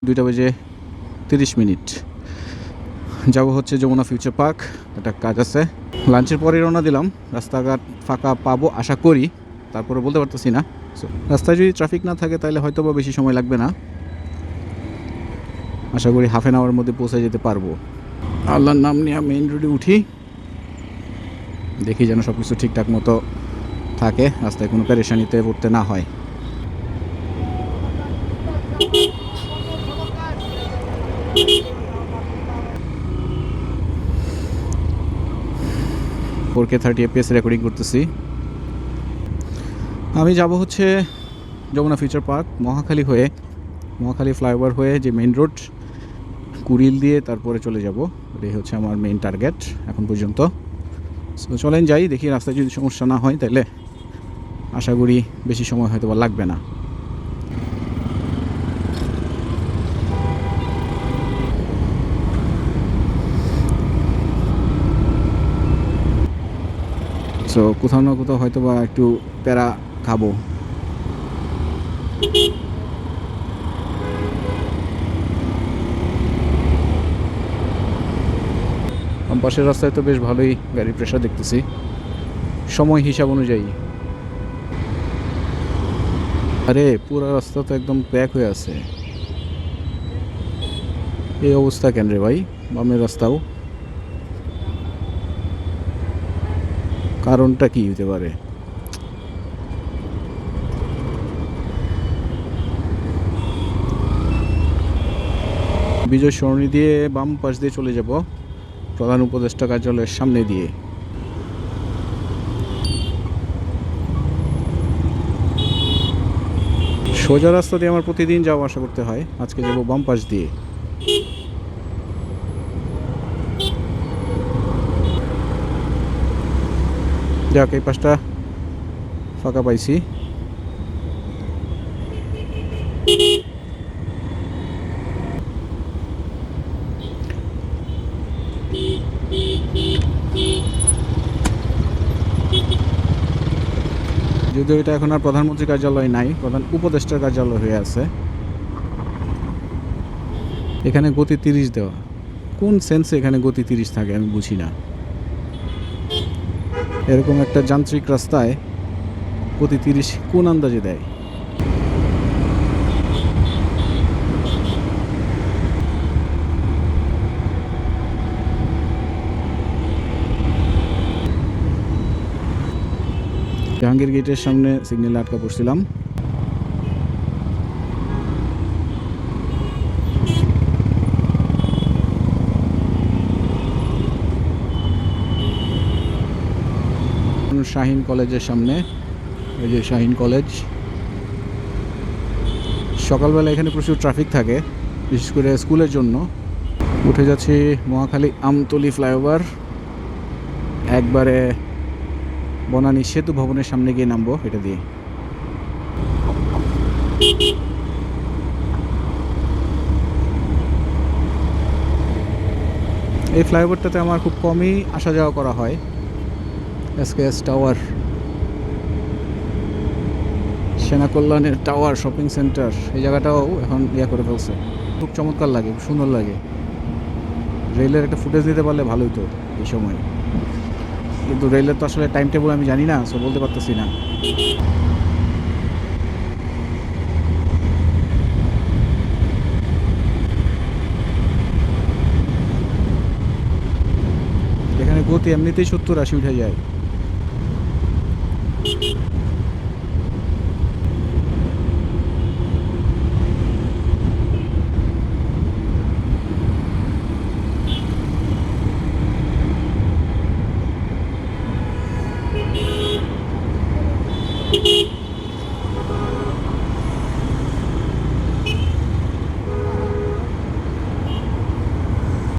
2টা বেজে 30 মিনিট। যাব হচ্ছে যমুনা ফিউচার পার্ক, একটা কাজ আছে। লাঞ্চের পরে রওনা দিলাম। রাস্তাঘাট ফাঁকা পাবো আশা করি, তারপরে বলতে পারতেছি না। রাস্তায় যদি ট্রাফিক না থাকে তাহলে হয়তো বা বেশি সময় লাগবে না, আশা করি হাফ অ্যান আওয়ারের মধ্যে পৌঁছে যেতে পারবো। আল্লাহর নাম নিয়ে মেইন রোডে উঠি, দেখি যেন সব কিছু ঠিকঠাক মতো থাকে, রাস্তায় কোনো পেরেশানিতে পড়তে না হয়। 4K 30 FPS রেকর্ডিং করতেছি। আমি যাব হচ্ছে যমুনা ফিউচার পার্ক, মহাখালী হয়ে, মহাখালী ফ্লাইওভার হয়ে যে মেইন রোড কুড়িল দিয়ে তারপরে চলে যাব। এটাই হচ্ছে আমার মেইন টার্গেট এখন পর্যন্ত। সো চলেন যাই, দেখি রাস্তায় যদি সমস্যা না হয় তাহলে আশা করি বেশি সময় হয়তো বা লাগবে না। সো কোথাও না কোথাও হয়তো বা একটু প্যারা খাবো। পাশের রাস্তায় তো বেশ ভালোই গাড়ির প্রেশার দেখতেছি সময় হিসাব অনুযায়ী। আরে পুরো রাস্তা তো একদম প্যাক হয়ে আছে, এই অবস্থা কেন রে ভাই? বামের রাস্তাও, কারণটা কি হতে পারে? বিজয় সরণি দিয়ে বাম পাশ দিয়ে চলে যাব প্রধান উপদেষ্টা কার্যালয়ের সামনে দিয়ে। সোজা রাস্তা দিয়ে আমার প্রতিদিন যাওয়া আসা করতে হয়, আজকে যাব বাম পাশ দিয়ে। যাক, এই পাশটা ফাঁকা পাইছি। যদিও এটা এখন আর প্রধানমন্ত্রী কার্যালয় নাই, প্রধান উপদেষ্টার কার্যালয় হয়ে আছে। এখানে গতি 30 দেওয়া, কোন সেন্সে এখানে গতি 30 থাকে আমি বুঝি না। এরকম একটা যান্ত্রিক রাস্তায় গতি 30 কোন আন্দাজে দেয়? জাহাঙ্গীর গেটের সামনে সিগন্যালে আটকা পড়ছিলাম। শাহিন কলেজের সামনে, এই যে শাহিন কলেজ। সকালবেলা এখানে প্রচুর ট্রাফিক থাকে, বিশেষ করে স্কুলের জন্য। উঠে যাচ্ছি মহাখালী আমতলী ফ্লাইওভার, একবারে বনানী সেতু ভবনের সামনে গিয়ে নামবো এটা দিয়ে। এই ফ্লাইওভারটাতে আমার খুব কমই আসা যাওয়া করা হয়। SKS টাওয়ার, সেনা কল্যাণের টাওয়ার শপিং সেন্টার, এই জায়গাটাও এখন করে ফেলছে। খুব চমৎকার লাগে, খুব সুন্দর লাগে। রেলের একটা ফুটেজ দিতে পারলে ভালোই তো এই সময়, কিন্তু রেলের তো আসলে টাইম টেবিল আমি জানি না, সো বলতে পারতেছি না। এখানে গতি এমনিতেই 70-80 উঠে যায়।